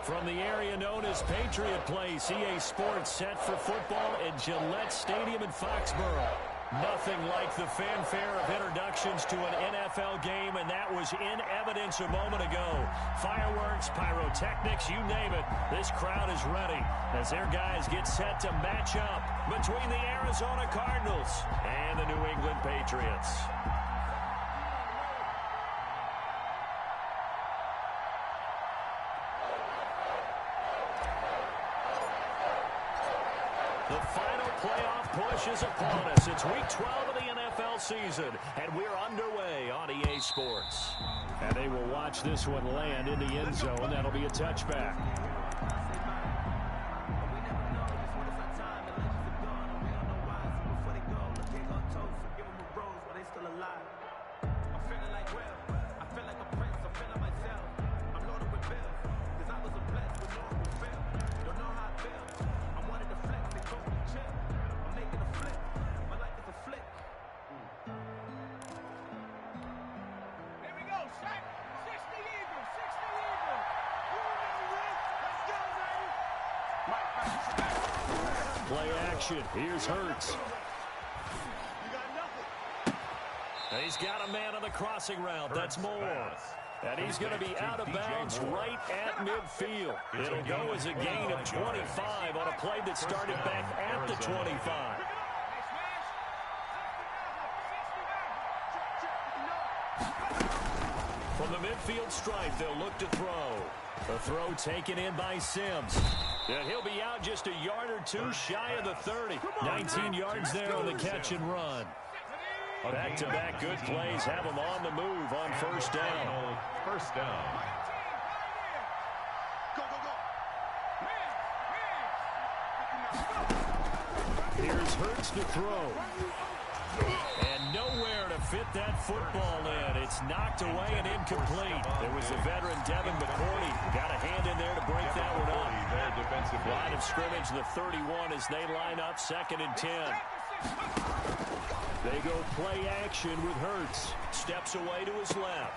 From the area known as Patriot Place, EA Sports set for football at Gillette Stadium in Foxborough. Nothing like the fanfare of introductions to an NFL game, and that was in evidence a moment ago. Fireworks, pyrotechnics, you name it. This crowd is ready as their guys get set to match up between the Arizona Cardinals and the New England Patriots. The final playoff push is upon us. It's week 12 of the NFL season, and we're underway on EA Sports. And they will watch this one land in the end zone. That'll be a touchback. Play action. Here's Hurts. He's got a man on the crossing route. That's Moore. And he's going to be out of bounds right at midfield. It'll go as a gain of 25 on a play that started back at the 25. From the midfield stripe, they'll look to throw. The throw taken in by Sims. And he'll be out just a yard or two shy of the 30. 19 yards there on the catch and run. Back-to-back good plays have him on the move on first down. First down. Here's Hurts to throw. And nowhere to fit that football in. It's knocked away and incomplete. There was the veteran Devin McCourty. Got a hand in there to break that one up. Line of scrimmage, the 31 as they line up 2nd and 10. They go play action with Hurts. Steps away to his left.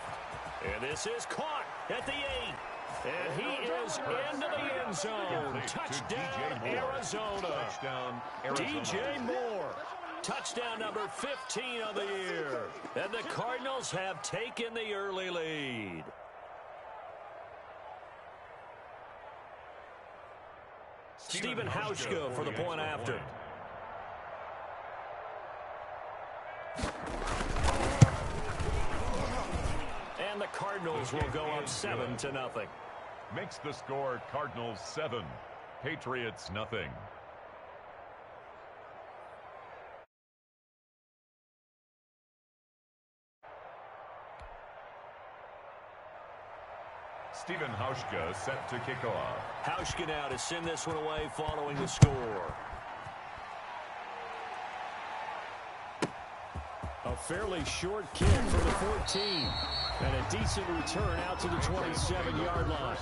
And this is caught at the 8. And he is into the end zone. Touchdown, Arizona. DJ Moore. Touchdown number 15 of the year. And the Cardinals have taken the early lead. Stephen Hauschka for the point after. And the Cardinals will go up 7-0. Makes the score Cardinals 7, Patriots nothing. Stephen Hauschka set to kick off. Hauschka now to send this one away following the score. A fairly short kick for the 14. And a decent return out to the 27-yard line.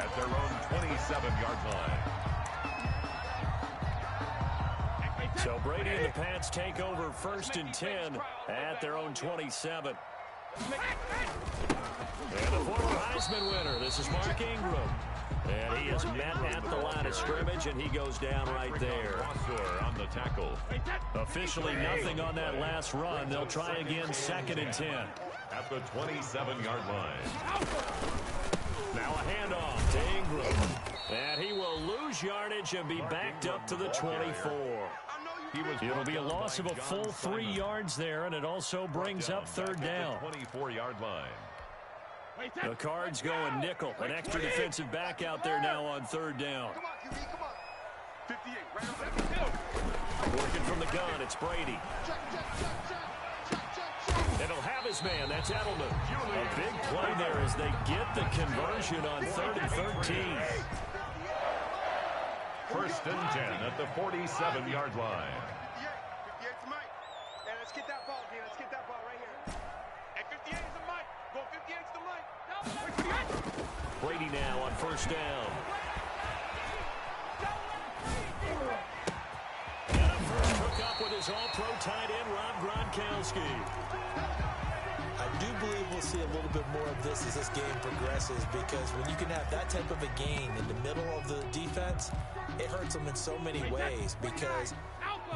At their own 27-yard line. So Brady and the Pats take over 1st and 10 at their own 27. And the former Heisman winner, this is Mark Ingram. And he is met at the line of scrimmage, and he goes down right there. On the tackle. Officially nothing on that last run. They'll try again 2nd and 10. At the 27-yard line. Now a handoff to Ingram. And he will lose yardage and be backed up to the 24. It'll be a loss of a full 3 yards there, and it also brings up 3rd down. 24-yard line. The Cards going nickel. An extra defensive back out there now on 3rd down. Working from the gun, it's Brady. And he'll have his man. That's Edelman. A big play there as they get the conversion on 3rd and 13. 1st and 10 at the 47-yard line. Let's get that ball, D. Let's get that ball right here. At 58 is the mic. Go 58 is the mic. Brady now on 1st down. And a first hook up with his all-pro tight end, Rob Gronkowski. I do believe we'll see a little bit more of this as this game progresses, because when you can have that type of a gain in the middle of the defense, it hurts them in so many ways, because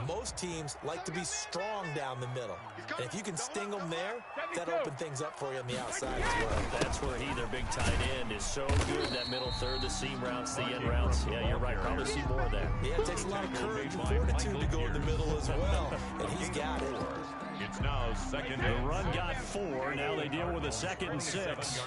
most teams like to be strong down the middle. And if you can sting them there, that opens things up for you on the outside as well. That's where he, their big tight end, is so good. That middle third, the seam routes, the end routes. Yeah, you're right. Probably see more of that. Yeah, it takes a lot of courage and fortitude to go in the middle as well, and he's got it. It's now second. The run got 4. Now they deal with a 2nd and 6.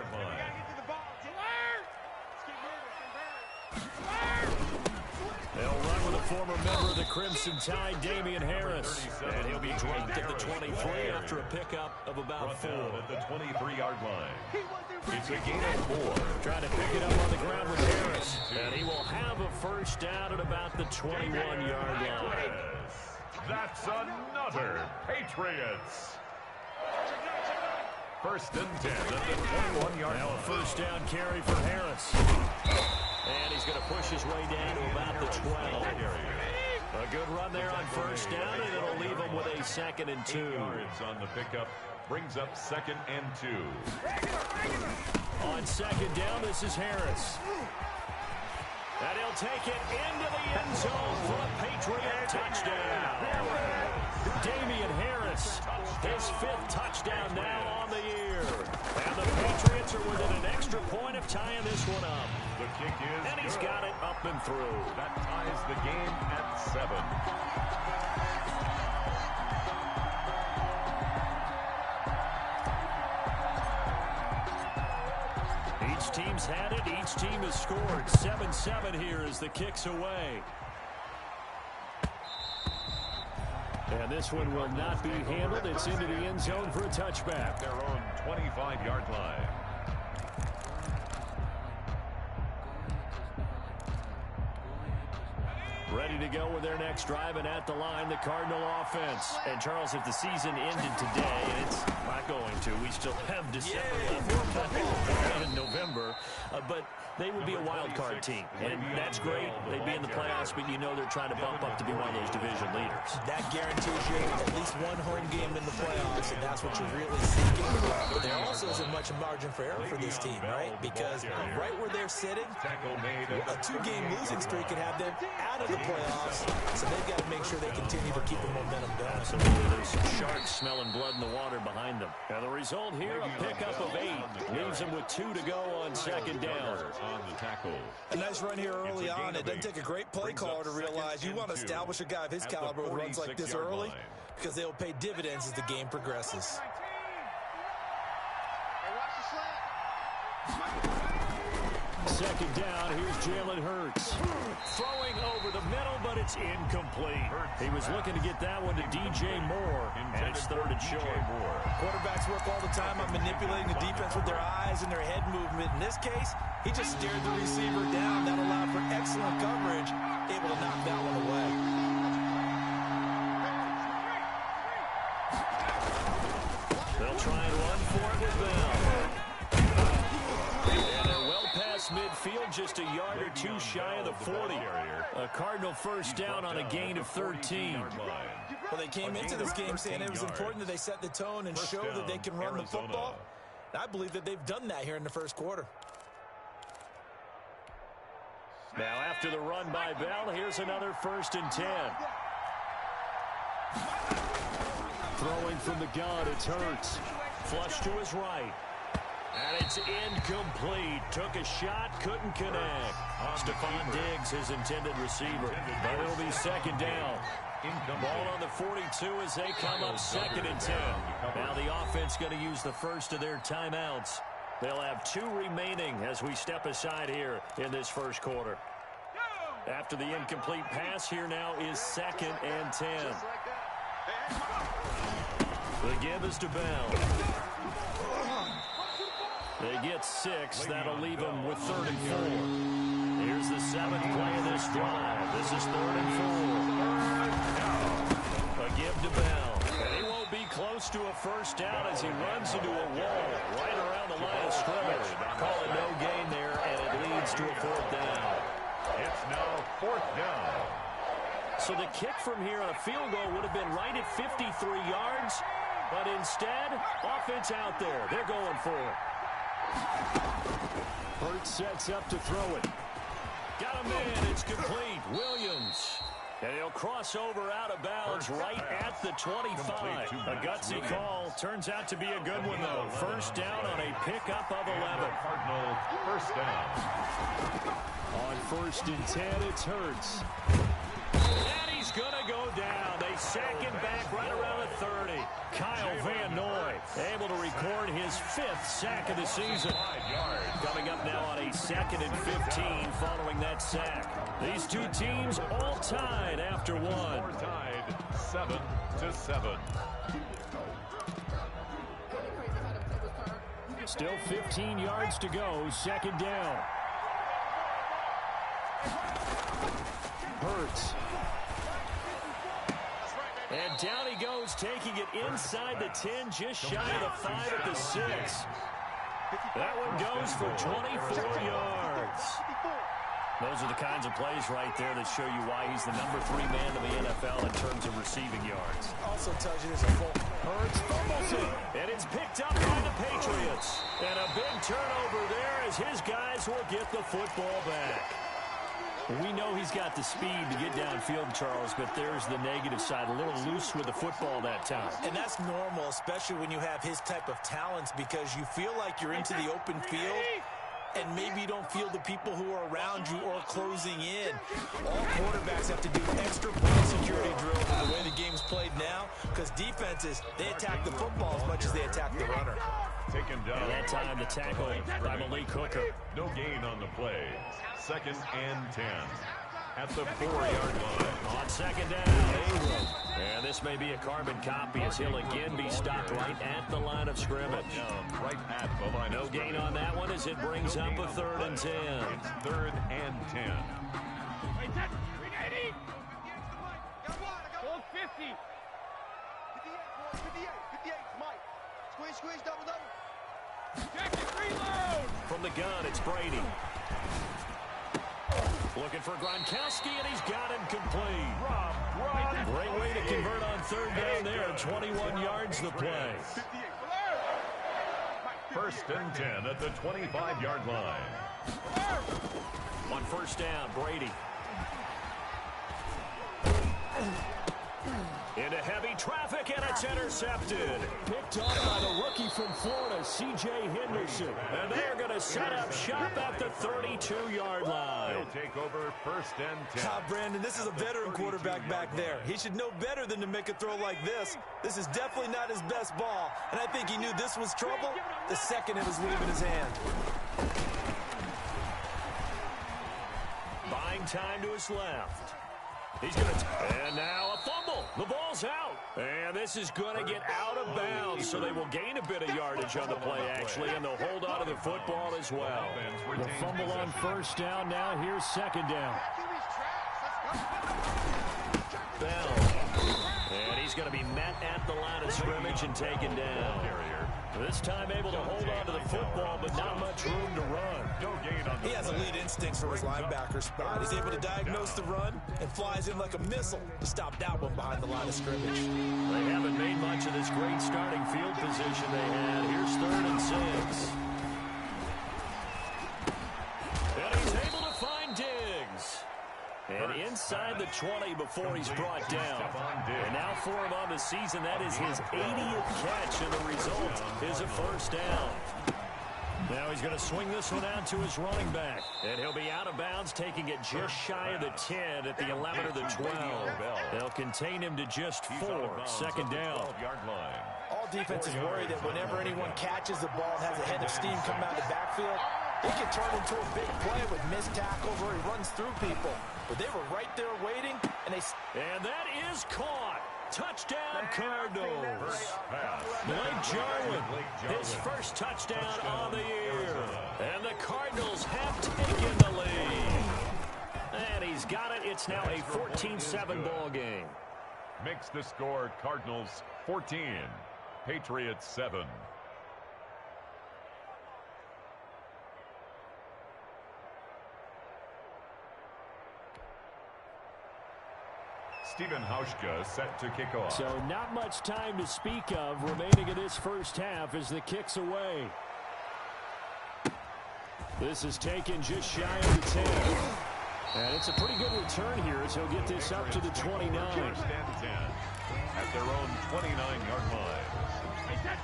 They'll run with a former member of the Crimson Tide, Damian Harris. And he'll be dropped at the 23 after a pickup of about 4. At the 23-yard line. It's a gain of 4. Trying to pick it up on the ground with Harris. And he will have a first down at about the 21-yard line. That's another Patriots. First and 10 at the 21-yard line. Now a first down carry for Harris. And he's going to push his way down to about the 12. A good run there on first down, and it'll leave him with a 2nd and 2. 8 yards on the pickup. Brings up 2nd and 2. On 2nd down, this is Harris. And he'll take it into the end zone for a Patriot touchdown. Damian Harris, his 5th touchdown now on the year. And the Patriots are within an extra point of tying this one up. The kick is And he's got it up and through. That ties the game at 7. Each team's had it. Each team has scored. 7-7 here as the kick's away. And this one will not be handled. It's into the end zone for a touchback. Their own 25-yard line. Ready to go with their next drive, and at the line, the Cardinal offense. And, Charles, if the season ended today, and it's not going to, we still have December left in November, but they would be a wild card team. And that's great. They'd be in the playoffs, but you know they're trying to bump up to be one of those division leaders. That guarantees you at least one home game in the playoffs, and that's what you're really seeking. But there also isn't much margin for error for this team, right? Because right where they're sitting, a 2-game losing streak can have them out of the playoffs, so they've got to make sure they continue to keep the momentum going. Absolutely. There's some sharks smelling blood in the water behind them. And the result here, a pickup of 8. Leaves them with 2 to go on 2nd down. On the tackle. A nice run here early on. It doesn't take a great play caller to realize you want to establish a guy of his caliber with runs like this early, because they will pay dividends as the game progresses. Second down, here's Jalen Hurts. Throwing over the middle, but it's incomplete. He was looking to get that one to DJ Moore, and it's 3rd and short. Quarterbacks work all the time on manipulating the defense with their eyes and their head movement. In this case, he just stared the receiver down. That allowed for excellent coverage, able to knock that one away. They'll try and run for it with Bell. And they're well past midfield, just a yard or 2 shy of the 40. A Cardinal first down on a gain of 13. Well, they came into this game saying it was important that they set the tone and show that they can run the football. I believe that they've done that here in the first quarter. Now after the run by Bell, here's another 1st and 10. Throwing from the gun, it's Hurts. Flush to his right. And it's incomplete. Took a shot, couldn't connect. Stephon Diggs, his intended receiver. But it'll be 2nd down. Ball on the 42 as they come up 2nd and 10. Now the offense going to use the first of their timeouts. They'll have 2 remaining as we step aside here in this first quarter. After the incomplete pass, here now is 2nd and 10. The give is to Bell. They get 6. That'll leave them with 3rd and 4. Here's the 7th play of this drive. This is 3rd and 4. A give to Bell. And he won't be close to a first down as he runs into a wall right around the line of scrimmage. Call it no gain there, and it leads to a 4th down. It's now 4th down. So the kick from here on a field goal would have been right at 53 yards. But instead, offense out there. They're going for it. Hurts sets up to throw it. Got a man. It's complete. Williams. And he'll cross over out of bounds right at the 25. A gutsy call. Turns out to be a good one, though. First down on a pickup of 11. Cardinal first down. On 1st and 10, it's Hurts. And he's going to go down. They sack him back right around the 30. Kyle Van Noy able to record his 5th sack of the season. Coming up now on a 2nd and 15 following that sack. These two teams all tied after one. Tied 7-7. Still 15 yards to go. 2nd down. Hurts. And down he goes, taking it inside the 10, just shy of the 5 at the 6. That one goes for 24 yards. Those are the kinds of plays right there that show you why he's the #3 man in the NFL in terms of receiving yards. Also tells you there's a full. Hurts fumbles it, and it's picked up by the Patriots. And a big turnover there as his guys will get the football back. We know he's got the speed to get downfield, Charles, but there's the negative side. A little loose with the football that time. And that's normal, especially when you have his type of talents, because you feel like you're into the open field, and maybe you don't feel the people who are around you or closing in. All quarterbacks have to do extra ball security drills in the way the game's played now, because defenses, they attack the football as much as they attack the runner. Taken down. And that time the tackle by Malik Hooker. No gain on the play. 2nd and 10. At the 4-yard line. On 2nd down, and this may be a carbon copy as he'll again be stopped right at the line of scrimmage. Right at the line No of gain on that one as it brings up a 3rd and 10. It's 3rd and 10. Hold 50. 58, Mike. Squeeze, double. Jacket, reload. From the gun, it's Brady. Looking for Gronkowski, and he's got him complete. Great way to convert on 3rd down there. 21 yards the play. 1st and 10 at the 25-yard line. On 1st down, Brady. Into heavy traffic, and it's intercepted. Picked off by the rookie from Florida, C.J. Henderson. And they're going to set up shop at the 32-yard line. They'll take over 1st and 10. Brandon, this is a veteran quarterback back there. He should know better than to make a throw like this. This is definitely not his best ball, and I think he knew this was trouble the second it was leaving his hand. Buying time to his left. He's going to, and now a fumble. The ball's out. And this is going to get out of bounds, so they will gain a bit of yardage on the play, actually, and they'll hold on to the football as well. The fumble on 1st down. Now here's 2nd down. Bell. And he's going to be met at the line of scrimmage and taken down. This time able to hold on to the football, but not much room to run. He has elite instincts for his linebacker spot. He's able to diagnose the run and flies in like a missile to stop that one behind the line of scrimmage. They haven't made much of this great starting field position they had. Here's 3rd and 6. And he's able to find Diggs. And inside the 20 before he's brought down. And now for him on the season, that is his 80th catch, and the result is a 1st down. Now he's going to swing this one out to his running back. And he'll be out of bounds, taking it just shy of the 10 at the 11 or the 12. They'll contain him to just 4. 2nd down. All defenses worry that whenever anyone catches the ball and has a head of steam come out of the backfield, it can turn into a big play with missed tackles where he runs through people. But they were right there waiting, and they... And that is caught. Touchdown, Cardinals. Blake Jarwin, his first touchdown on the year. And the Cardinals have taken the lead. And he's got it. It's now a 14-7 ball game. Makes the score Cardinals 14, Patriots 7. Steven Hauschka set to kick off. So not much time to speak of remaining in this first half as the kick's away. This is taken just shy of the 10. And it's a pretty good return here as he'll get this up to the 29. First and 10 at their own 29-yard line.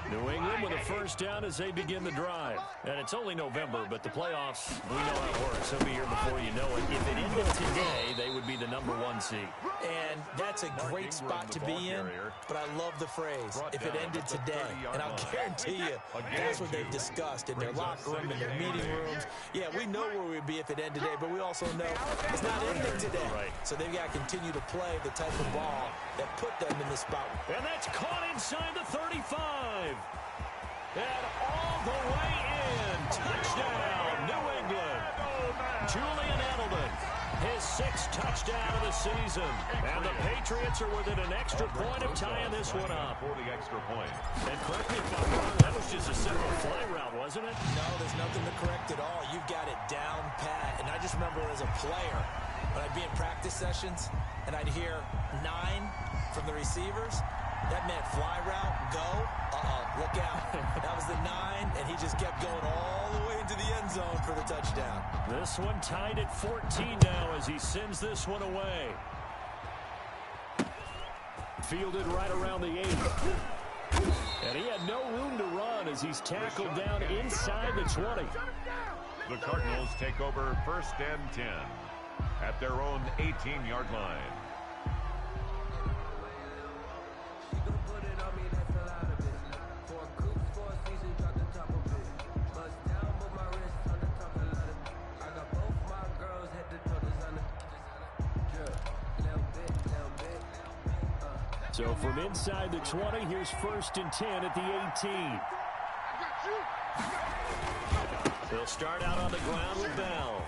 New England with a first down as they begin the drive. And it's only November, but the playoffs, we know how it works. They'll be here before you know it. If it ended today, they would be the #1 seed. And that's a great spot to be in, but I love the phrase, if it ended today. And I'll guarantee you, that's what they've discussed in their locker room, in their meeting rooms. Yeah, we know where we'd be if it ended today, but we also know it's not ending today. So they've got to continue to play the type of ball that put them in this spot. And that's caught inside the 35. And all the way in. Touchdown, New England. Julian Edelman, his 6th touchdown of the season. And the Patriots are within an extra point of tying this one up. For the extra point. And correct me if I'm wrong, that was just a simple fly route, wasn't it? No, there's nothing to correct at all. You've got it down pat. And I just remember as a player, when I'd be in practice sessions and I'd hear 9 from the receivers, that meant fly route, go, look out. That was the 9, and he just kept going all the way into the end zone for the touchdown. This one tied at 14 now as he sends this one away. Fielded right around the 8. And he had no room to run as he's tackled down inside the 20. The Cardinals take over first and 10 at their own 18-yard line. So from inside the 20, here's first and 10 at the 18. They'll start out on the ground with Bell.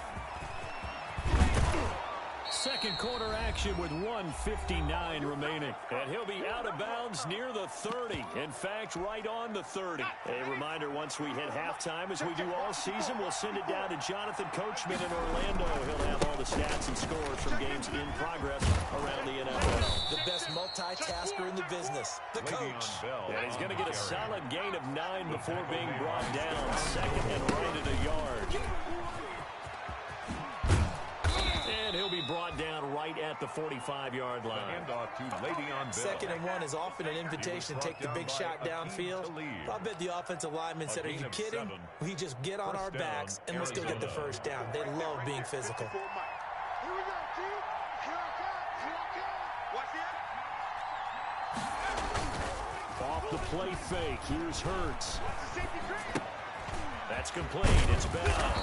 Second quarter action with 1:59 remaining. And he'll be out of bounds near the 30. In fact, right on the 30. A reminder, once we hit halftime, as we do all season, we'll send it down to Jonathan Coachman in Orlando. He'll have all the stats and scores from games in progress around the NFL. The best multitasker in the business, the coach. And he's going to get a solid gain of 9 before being brought down. Second and right at a yard. And he'll be brought down right at the 45-yard line. Handoff to Le'Veon Bell. 2nd and 1 is often an invitation to take the big shot downfield. I bet the offensive lineman said, are you kidding? We just get on our backs and let's go get the first down. They love being physical. Here we go, team. Here I come. Watch it. Off the play fake. Here's Hurts. That's complete. It's Bell.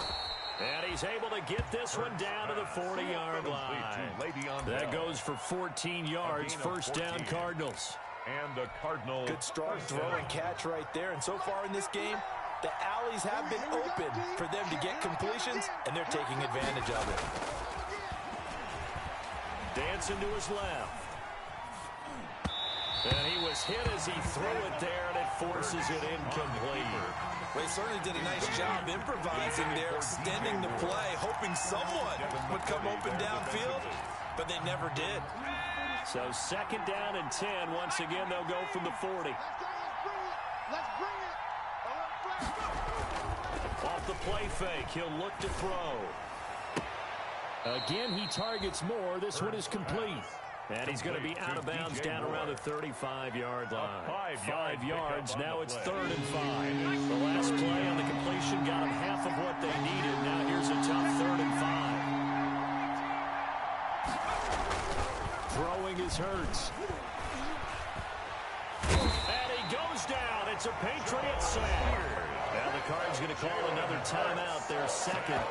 And he's able to get this one down to the 40-yard line. That goes for 14 yards. First down, Cardinals. And the Cardinals. Good strong throw and catch right there. And so far in this game, the alleys have been open for them to get completions, and they're taking advantage of it. Dancing to his left. And he was hit as he threw it there, and it forces it incomplete. Well, he certainly did a nice job improvising there, extending the play, hoping someone would come open downfield, but they never did. So second down and 10. Once again, they'll go from the 40. Let's bring it. Off the play fake, he'll look to throw. Again, he targets more. This one is complete. And he's going to be out of bounds down around the 35-yard line. 5 yards. Now it's 3rd and 5. The last play on the completion got him half of what they needed. Now here's a tough 3rd and 5. Throwing is Hurts. And he goes down. It's a Patriot sack. Now the Cards going to call another timeout, their second,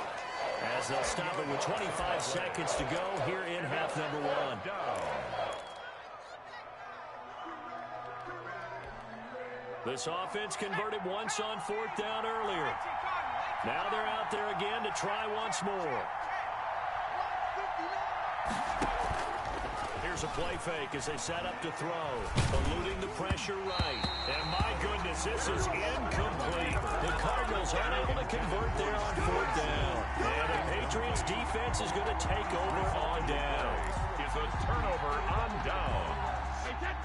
as they'll stop it with 25 seconds to go here in half number 1. This offense converted once on 4th down earlier. Now they're out there again to try once more. here's a play fake as they set up to throw. Eluding the pressure right. And my goodness, this is incomplete. The Cardinals aren't able to convert there on 4th down. And the Patriots defense is going to take over on down. It's a turnover on down.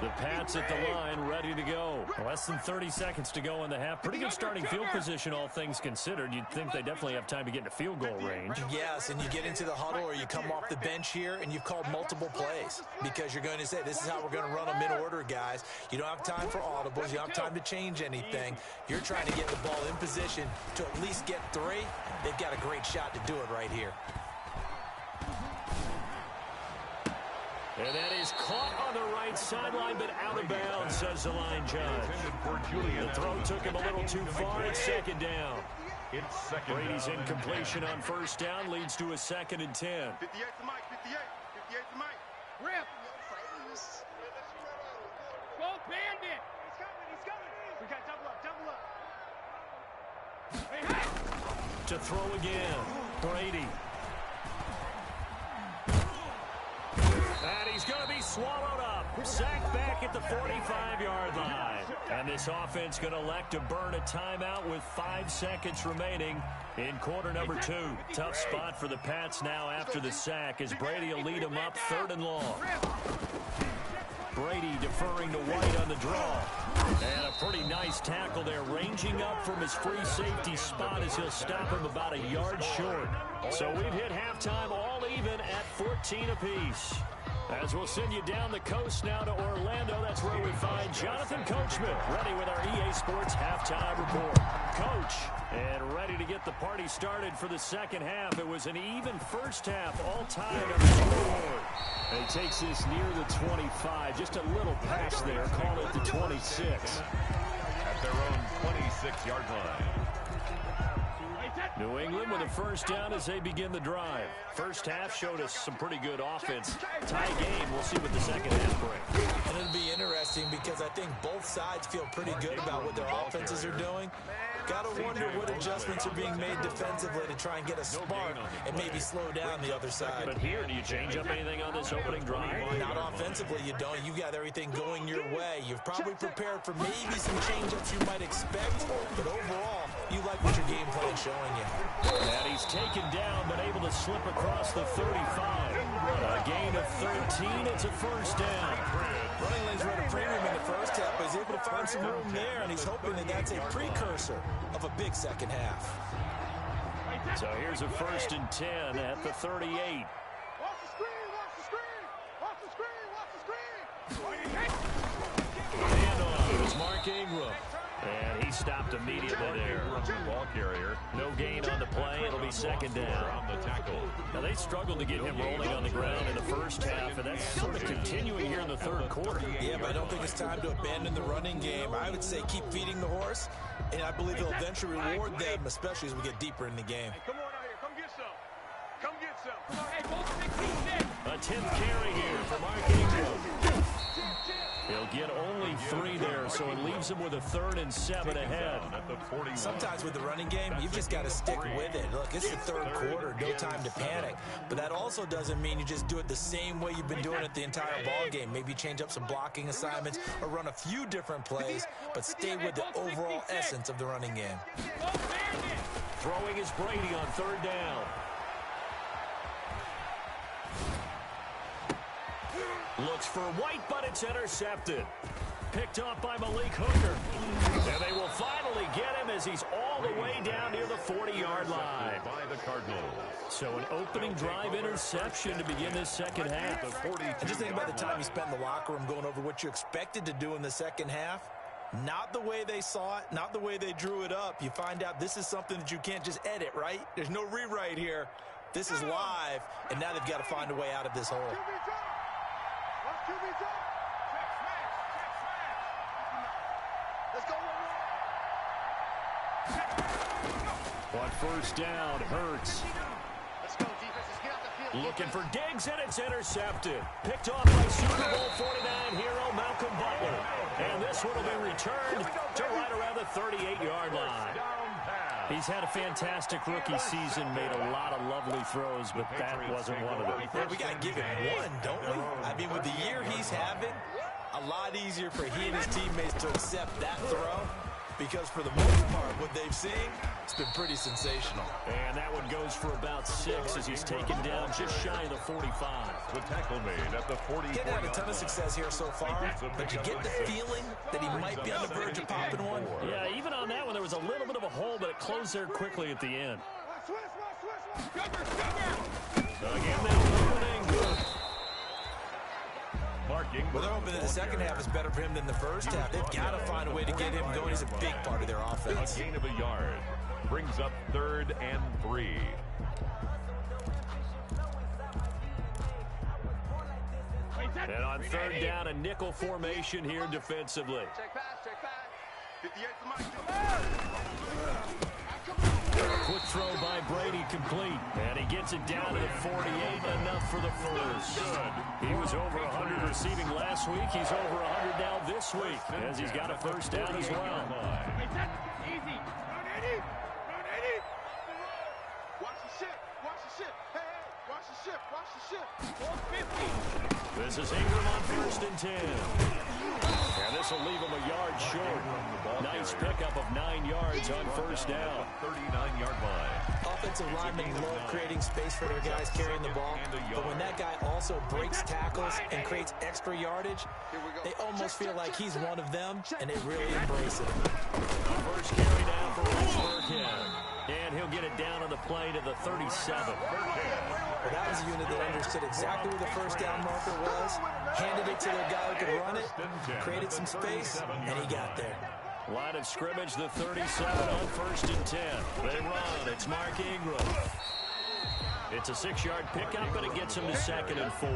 The Pats at the line, ready to go. Less than 30 seconds to go in the half. Pretty good starting field position, all things considered. You'd think they definitely have time to get into field goal range. Yes, and you get into the huddle or you come off the bench here and you've called multiple plays because you're going to say, this is how we're going to run them in order, guys. You don't have time for audibles. You don't have time to change anything. You're trying to get the ball in position to at least get 3. They've got a great shot to do it right here. And that is caught on the right sideline, but out of bounds, says the line judge. The throw took him a little too far. It's 2nd down. Brady's incompletion on 1st down leads to a 2nd and 10. 58 to Mike, 58. 58 to Mike. Rip. Go bandit. He's coming, he's coming. We got double up, double up. Hey, hey. To throw again, Brady. And he's going to be swallowed up. Sacked back at the 45-yard line. And this offense going to elect to burn a timeout with 5 seconds remaining in quarter number 2. Tough spot for the Pats now after the sack as Brady will lead them up 3rd and long. Brady deferring to White on the draw. And a pretty nice tackle there, ranging up from his free safety spot as he'll stop him about a yard short. So we've hit halftime all even at 14 apiece. As we'll send you down the coast now to Orlando, that's where we find Jonathan Coachman, ready with our EA Sports halftime report. Coach, and ready to get the party started for the second half. It was an even first half, all tied on the scoreboard. And he takes this near the 25, just a little pass there, call it the 26. At their own 26-yard line. New England with a first down as they begin the drive. First half showed us some pretty good offense. Tie game, we'll see what the second half brings. And it'll be interesting because I think both sides feel pretty good about what their offenses are doing. Got to wonder what adjustments are being made defensively to try and get a spark and maybe slow down the other side. But here, do you change up anything on this opening drive? Not offensively, you don't. You got everything going your way. You've probably prepared for maybe some change-ups you might expect, but overall, you like what your game plan is showing you. And he's taken down, but able to slip across the 35. A gain of 13, it's a first down. Running lanes were at a premium in the first half, but he's able to find some room there, and he's hoping that that's a precursor of a big second half. So here's a 1st and 10 at the 38. Watch the screen, watch the screen. Watch the screen, watch the screen. Handoff is Mark Ingram. And he stopped immediately there. Ball carrier. No gain on the play. It'll be 2nd down. On the tackle. Now, they struggled to get him rolling on the ground in the first half, and that's sort of continuing here in the 3rd quarter. Yeah, but I don't think it's time to abandon the running game. I would say keep feeding the horse, and I believe he'll eventually reward them, especially as we get deeper in the game. Hey, come on out here. Come get some. Come get some. Come on, hey, both 16. A 10th carry here for Mark Ingram. He'll get only 3 there, so it leaves him with a 3rd and 7 ahead. Sometimes with the running game, you've just got to stick with it. Look, it's the 3rd quarter, no time to panic. But that also doesn't mean you just do it the same way you've been doing it the entire ball game. Maybe change up some blocking assignments or run a few different plays, but stay with the overall essence of the running game. Throwing is Brady on 3rd down. Looks for White, but it's intercepted. Picked off by Malik Hooker. And they will finally get him as he's all the way down near the 40-yard line. By the Cardinals. So an opening drive interception to begin this second half. And just think about the time you spent in the locker room going over what you expected to do in the second half. Not the way they saw it, not the way they drew it up. You find out this is something that you can't just edit, right? There's no rewrite here. This is live, and now they've got to find a way out of this hole. On 1st down, Hurts. Let's go, defenses. Get out the field. Looking for Diggs, and it's intercepted. Picked off by Super Bowl 49 hero Malcolm Butler. And this one will be returned to right around the 38-yard line. He's had a fantastic rookie season, made a lot of lovely throws, but that wasn't one of them. Well, we got to give him one, don't we? I mean, with the year he's having, a lot easier for he and his teammates to accept that throw, because for the most part, what they've seen, it's been pretty sensational. And that one goes for about 6 as he's taken down just shy of the 45. The tackle made at the 40. Getting had a ton of success here so far, but you get the feeling that he might be on the verge of popping one. Yeah, even on that one, there was a little bit of a hole, but it closed there quickly at the end. Again, they're opening. Well, they're hoping that the second half is better for him than the first half. They've got to find a way to get him going. He's a big part of their offense. A gain of a yard brings up 3rd and 3. And on 3rd down, a nickel formation here defensively. Check pass, check pass. 58 Quick throw by Brady, complete. And he gets it down to the 48, enough for the first. He was over 100 receiving last week. He's over 100 now this week, as he's got a first down as well. Easy. Run 80. Run 80. Watch the ship. Watch the ship. Hey, watch the ship. Watch the ship. 450. This is Ingram on 1st and 10. And this will leave him a yard short. Nice pickup of 9 yards on 1st down. 39-yard line. Offensive linemen love creating space for their guys carrying the ball, but when that guy also breaks tackles and creates extra yardage, they almost feel like he's one of them, and they really embrace it. First carry down for Rex Burkhead. And he'll get it down on the play to the 37. Well, that was a unit that understood exactly where the first down marker was, handed it to their guy who could run it, created some space, and he got there. Line of scrimmage, the 37 on 1st and 10. They run. It's Mark Ingram. It's a 6-yard pickup, but it gets him to 2nd and 4.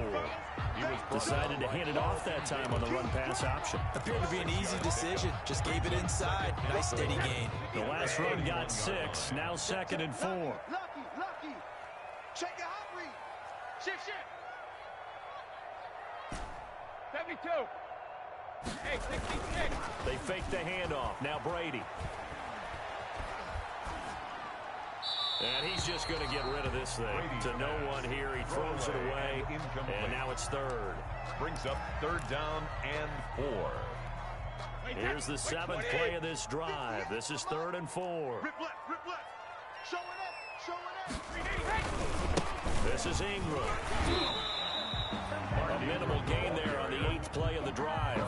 He was decided to hand it off that time on the run-pass option. Appeared to be an easy decision. Just gave it inside. Nice steady gain. The last run got 6. Now 2nd and 4. Lucky. Check it out, read. Shift. 72. Hey, 66. They fake the handoff. Now Brady. And he's just going to get rid of this thing. To no one here. He throws it away. And now it's 3rd. Brings up 3rd down and 4. Here's the 7th play of this drive. This is 3rd and 4. Rip left. Show it up. This is Ingram. A minimal gain there on the 8th play of the drive.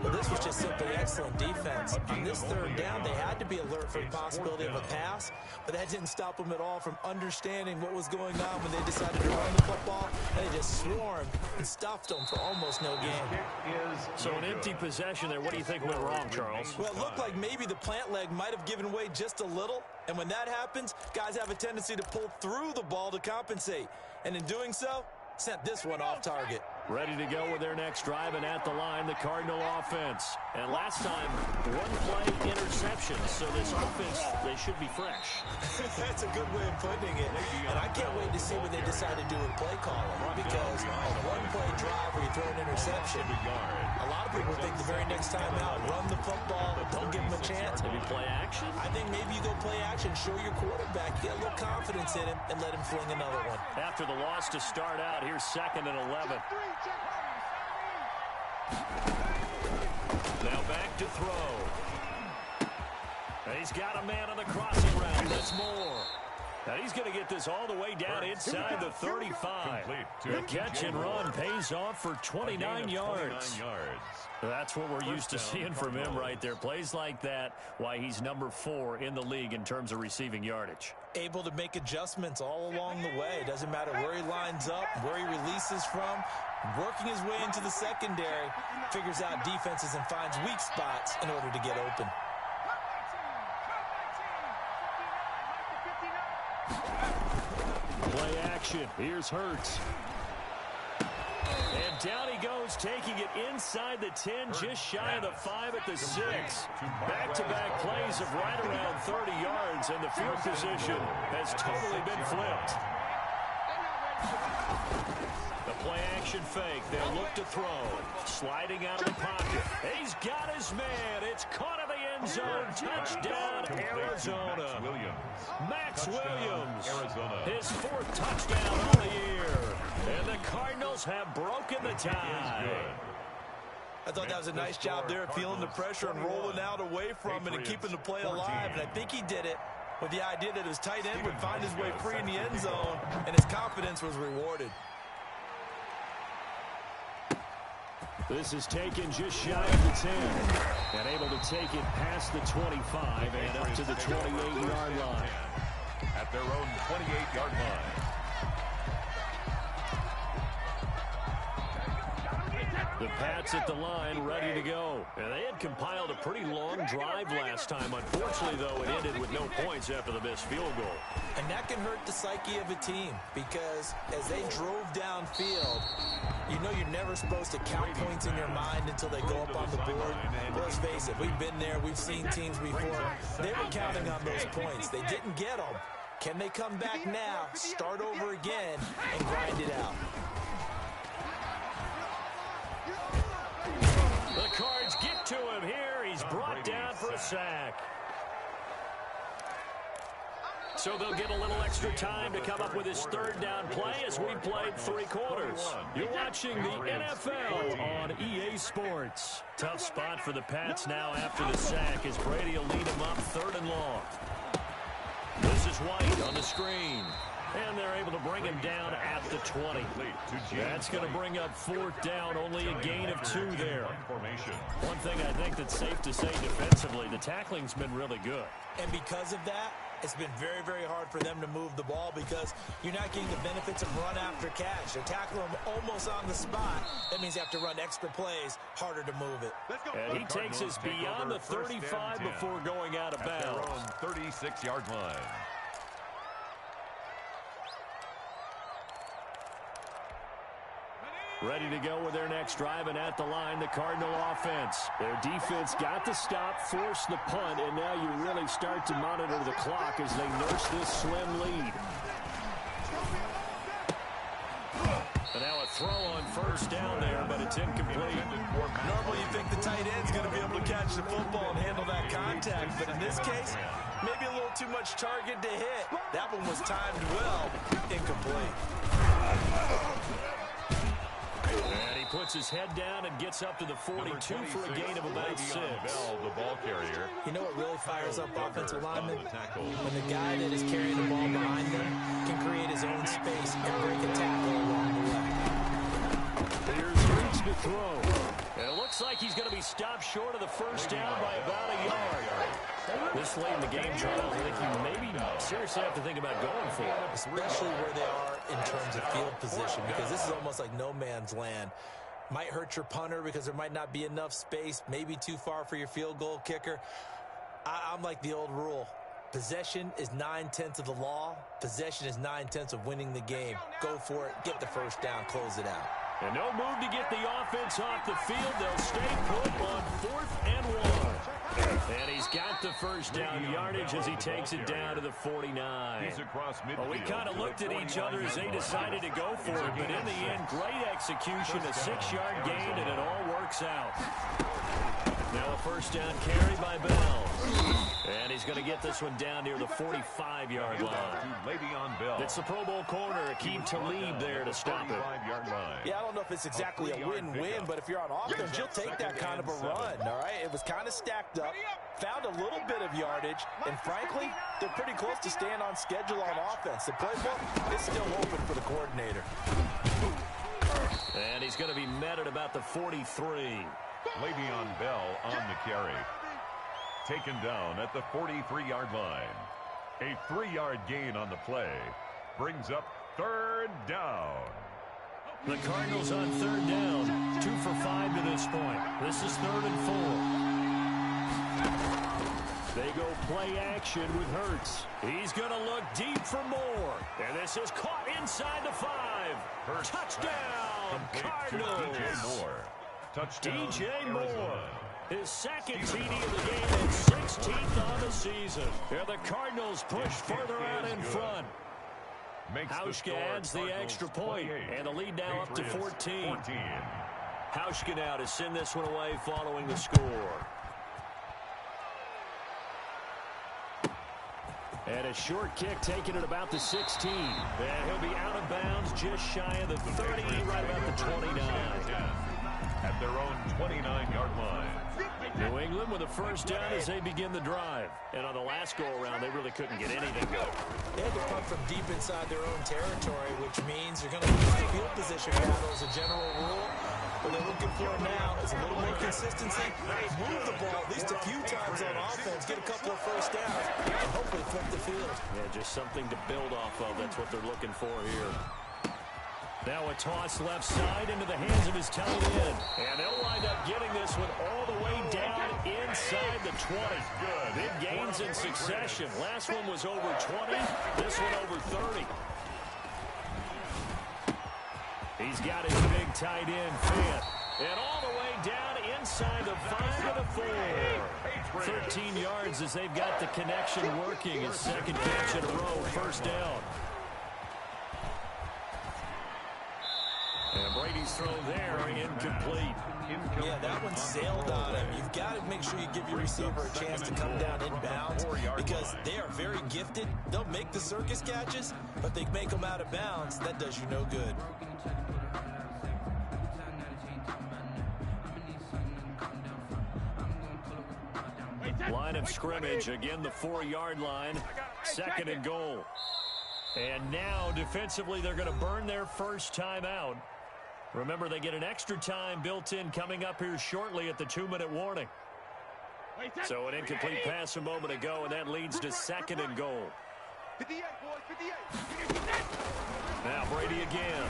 Well, this was just simply excellent defense. On this 3rd down, they had to be alert for the possibility of a pass, but that didn't stop them at all from understanding what was going on when they decided to run the football. They just swarmed and stuffed them for almost no gain. So an empty possession there. What do you think went wrong, Charles? Well, it looked like maybe the plant leg might have given way just a little, and when that happens, guys have a tendency to pull through the ball to compensate, and in doing so, sent this one off target. Ready to go with their next drive, and at the line, the Cardinal offense. And last time, 1-play interception, so this offense, they should be fresh. That's a good way of putting it. And I can't wait to see what they decide to do with play calling, because a 1-play drive where you throw an interception, a lot of people think the very next time out, run the football, don't give them a chance. Maybe play action? I think maybe you go play action, show your quarterback, get a little confidence in him, and let him fling another one. After the loss to start out, here's 2nd and 11. Now back to throw. And he's got a man on the crossing route. That's Moore. And he's going to get this all the way down inside the 35. The catch and run pays off for 29 yards. That's what we're used to seeing from him right there. Plays like that, why he's number 4 in the league in terms of receiving yardage. Able to make adjustments all along the way. Doesn't matter where he lines up, where he releases from. Working his way into the secondary, figures out defenses and finds weak spots in order to get open. Play action. Here's Hurts. And down he goes, taking it inside the 10, just shy of the 5 at the 6. Back-to-back plays of right around 30 yards, and the field position has totally been flipped. The play-action fake. They'll look to throw. Sliding out of the pocket. He's got his man. It's caught in the end end zone. Touchdown, Arizona. Max Williams. Arizona. His 4th touchdown on the year. And the Cardinals have broken the tie. I thought that was a nice job there of feeling the pressure and rolling out away from it and keeping the play alive. And I think he did it with the idea that his tight end would find his way free in the end zone, and his confidence was rewarded. This is taken just shy of the 10. And able to take it past the 25 and up to the 28-yard line. At their own 28-yard line. The Pats at the line, ready to go. And they had compiled a pretty long drive last time. Unfortunately, though, it ended with no points after the missed field goal. And that can hurt the psyche of a team because as they drove downfield, you know you're never supposed to count points in your mind until they go up on the board. But let's face it, we've been there. We've seen teams before. They were counting on those points. They didn't get them. Can they come back now, start over again, and grind it out? The Cards get to him here. He's brought down for a sack. So they'll get a little extra time to come up with his 3rd down play as we've played 3 quarters. You're watching the NFL on EA Sports. Tough spot for the Pats now after the sack as Brady will lead him up 3rd and long. This is White on the screen. And they're able to bring him down at the 20. That's going to bring up 4th down, only a gain of 2 there. One thing I think that's safe to say defensively, the tackling's been really good. And because of that, it's been very, very hard for them to move the ball because you're not getting the benefits of run after catch. They're tackling them almost on the spot. That means you have to run extra plays, harder to move it. And he takes us beyond the 35 before going out of bounds. 36-yard line. Ready to go with their next drive, and at the line, the Cardinal offense. Their defense got the stop, forced the punt, and now you really start to monitor the clock as they nurse this slim lead. And now a throw on 1st down there, but it's incomplete. Normally you think the tight end's going to be able to catch the football and handle that contact, but in this case, maybe a little too much target to hit. That one was timed well, incomplete. And he puts his head down and gets up to the 42 for a gain of about 6. Bell, the ball carrier. You know what really fires up offensive linemen? When the guy that is carrying the ball behind them can create his own space and break a tackle along the way. Here's Reach to throw. And it looks like he's going to be stopped short of the 1st down by about a yard. This late in the game, Charles, I think you maybe seriously have to think about going for it. Especially where they are in terms of field position, because this is almost like no man's land. Might hurt your punter because there might not be enough space, maybe too far for your field goal kicker. I'm like the old rule. Possession is 9/10 of the law. Possession is 9/10 of winning the game. Go for it. Get the 1st down. Close it out. And no move to get the offense off the field. They'll stay put on 4th and 1. And he's got the 1st down yardage as he takes it down to the 49. He's across midfield. Well, we kind of looked at each other as they decided to go for it, but in the end, great execution, a 6-yard gain, and it all works out. Now a 1st down carry by Bell. And he's going to get this one down near the 45-yard line. It's the Pro Bowl corner, Akeem Talib there to stop it. Yeah, I don't know if it's exactly a win-win, but if you're on offense, you'll take that kind of a run, all right? It was kind of stacked up, found a little bit of yardage, and frankly, they're pretty close to staying on schedule on offense. The playbook is still open for the coordinator. And he's going to be met at about the 43. Le'Veon Bell on the carry. Taken down at the 43-yard line. A 3-yard gain on the play. Brings up 3rd down. The Cardinals on 3rd down. 2 for 5 to this point. This is 3rd and 4. They go play action with Hurts. He's going to look deep for more. And this is caught inside the 5. Hurts. Touchdown, Cardinals. DJ Moore. Touchdown, DJ Moore. His 2nd TD of the game and 16th on the season. And the Cardinals push further out in front. Hauschka adds the extra point, and the lead now up to 14. Hauschka now to send this one away following the score. And a short kick taken at about the 16. And he'll be out of bounds just shy of the 30, right about the 29. At their own 29-yard line. New England with a first down as they begin the drive. And on the last go-around, they really couldn't get anything going. They had to punt from deep inside their own territory, which means you're going to lose the field position battle as a general rule. What they're looking for now is a little more consistency. Move the ball at least a few times on offense, get a couple of first downs, and hopefully flip the field. Yeah, just something to build off of. That's what they're looking for here. Now a toss left side into the hands of his tight end. And they'll wind up getting this one all the way down inside the 20. Good. Big gains in succession. Last one was over 20. This one over 30. He's got his big tight end, Fant. And all the way down inside the 5 to the 4. 13 yards as they've got the connection working. His second catch in a row, first down. And Brady's throw there, incomplete. Yeah, that one sailed on him. You've got to make sure you give your receiver a chance to come down inbounds because they are very gifted. They'll make the circus catches, but they make them out of bounds. That does you no good. Line of scrimmage, again the 4-yard line, second and goal. And now defensively they're going to burn their first timeout. Remember, they get an extra time built in coming up here shortly at the 2-minute warning. So an incomplete pass a moment ago, and that leads to second and goal. 58, boys, 58. Now Brady again.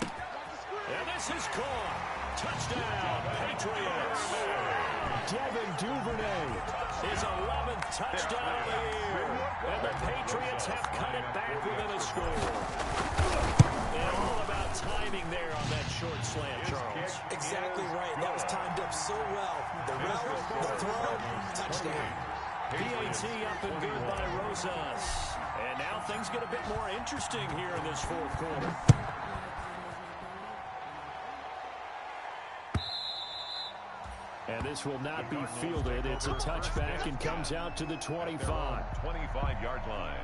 And this is caught. Touchdown, Patriots. Devin Duvernay, his 11th touchdown of the year. And the Patriots have cut it back within a score. And all about timing there on that short slant, Charles. Exactly right. That was timed up so well. The route, the throw, touchdown. PAT up and good by Rosas. And now things get a bit more interesting here in this fourth quarter. And this will not be fielded. It's a touchback and comes out to the 25. 25-yard line.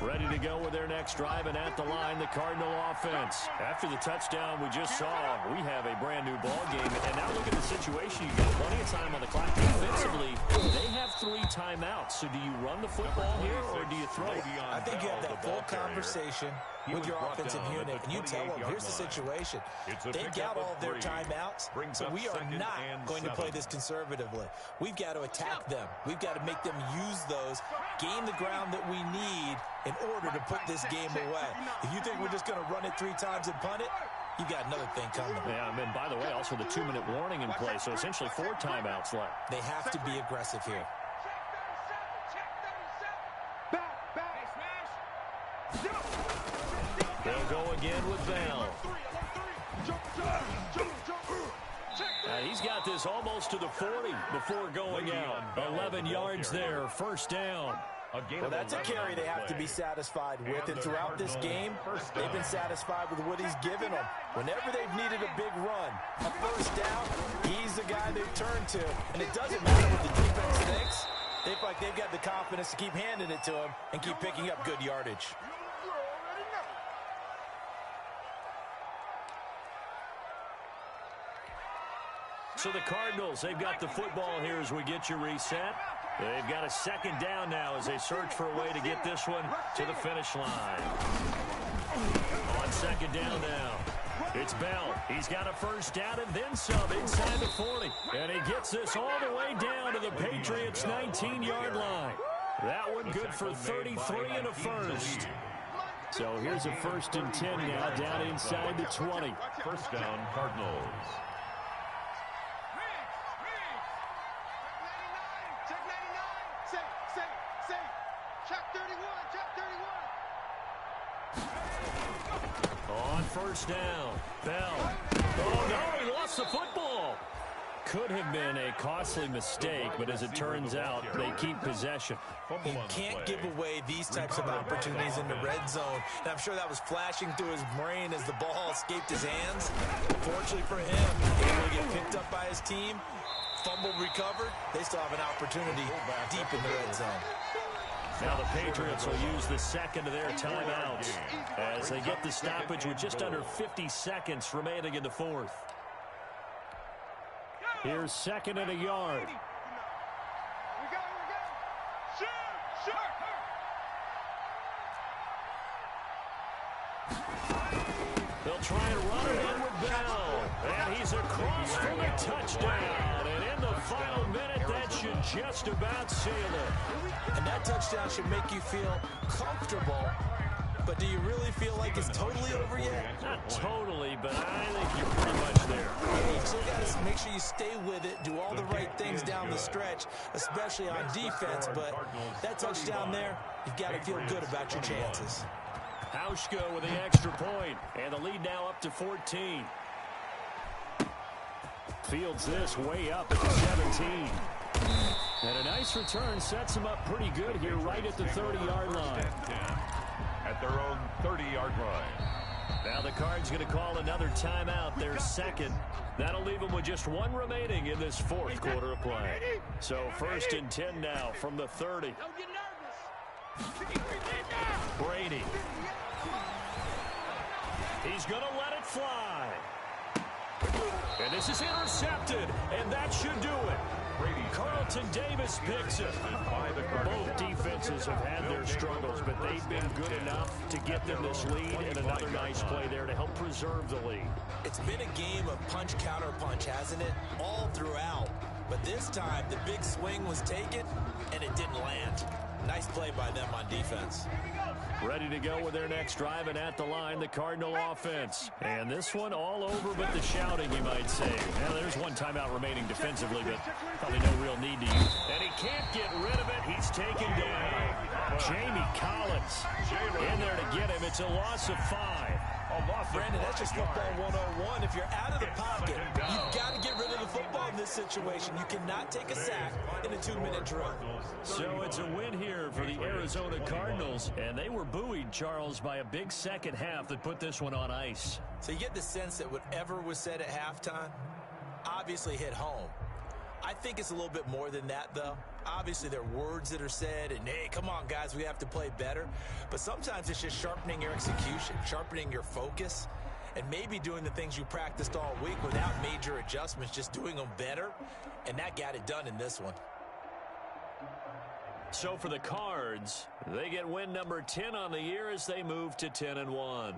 Ready to go with their next drive, and at the line, the Cardinal offense. After the touchdown we just saw, we have a brand-new ball game. And now look at the situation. You've got plenty of time on the clock. Defensively, they have 3 timeouts. So do you run the football here, or do you throw it? I think you have that full conversation with your offensive unit, and you tell them, here's the situation. They've got all of their timeouts, so we are not going to play this conservatively. We've got to attack them. We've got to make them use those, gain the ground that we need in order to put this game away. If you think we're just going to run it 3 times and punt it, you've got another thing coming. Yeah, and by the way, also the 2-minute warning in play, so essentially 4 timeouts left. They have to be aggressive here. They'll go again with Bell. He's got this almost to the 40 before going out. 11 yards there, first down. Well, that's a carry they have to be satisfied with, and throughout this game, they've been satisfied with what he's given them. Whenever they've needed a big run, a first down, he's the guy they've turned to. And it doesn't matter what the defense thinks. They feel like they've got the confidence to keep handing it to him and keep picking up good yardage. So the Cardinals, they've got the football here as we get you reset. They've got a second down now as they search for a way to get this one to the finish line. On second down now, it's Bell. He's got a first down and then some inside the 40. And he gets this all the way down to the Patriots' 19-yard line. That one good for 33 and a first. So here's a 1st and 10 now down inside the 20. First down, Cardinals. On first down, Bell. Oh, no, he lost the football. could have been a costly mistake, but as it turns out, they keep possession. You can't give away these types of opportunities in the red zone. And I'm sure that was flashing through his brain as the ball escaped his hands. Fortunately for him, able to get picked up by his team, fumble recovered. They still have an opportunity deep in the red zone. Now the Patriots will use the second of their timeouts as they get the stoppage with just under 50 seconds remaining in the fourth. Here's second and a yard. They'll try and run it in with Bell. And he's across for the touchdown. And in the final minute, that should just about seal it. And that touchdown should make you feel comfortable. But do you really feel like it's totally over yet? Not totally, but I think you're pretty much there. You still got to make sure you stay with it, do all the right things down the stretch, especially on defense. But that touchdown there, you've got to feel good about your chances. Hauschka with the extra point, and the lead now up to 14. Fields this way up at the 17. And a nice return sets him up pretty good here right at the 30-yard line. At their own 30-yard line. Now the Cards going to call another timeout, their second. That'll leave them with just one remaining in this fourth quarter of play. So 1st and 10 now from the 30. Brady. He's going to let it fly. And this is intercepted, and that should do it. Carlton Davis picks it. Both defenses have had their struggles, but they've been good enough to get them this lead, and another nice play there to help preserve the lead. It's been a game of punch-counter-punch, hasn't it? All throughout. But this time, the big swing was taken, and it didn't land. Nice play by them on defense. Ready to go with their next drive, and at the line, the Cardinal offense. And this one all over but the shouting, you might say. Now, there's one timeout remaining defensively, but probably no real need to use. And he can't get rid of it. He's taken down. Jamie Collins in there to get him. It's a loss of 5. Brandon, that's just football 101. If you're out of the pocket, you've got to get rid of the football in this situation. You cannot take a sack in a 2-minute drill. So it's a win here for the Arizona Cardinals, and they were buoyed, Charles, by a big second half that put this one on ice. So you get the sense that whatever was said at halftime obviously hit home. I think it's a little bit more than that, though. Obviously, there are words that are said, and, hey, come on, guys, we have to play better. But sometimes it's just sharpening your execution, sharpening your focus, and maybe doing the things you practiced all week without major adjustments, just doing them better, and that got it done in this one. So for the Cards, they get win number 10 on the year as they move to 10-1.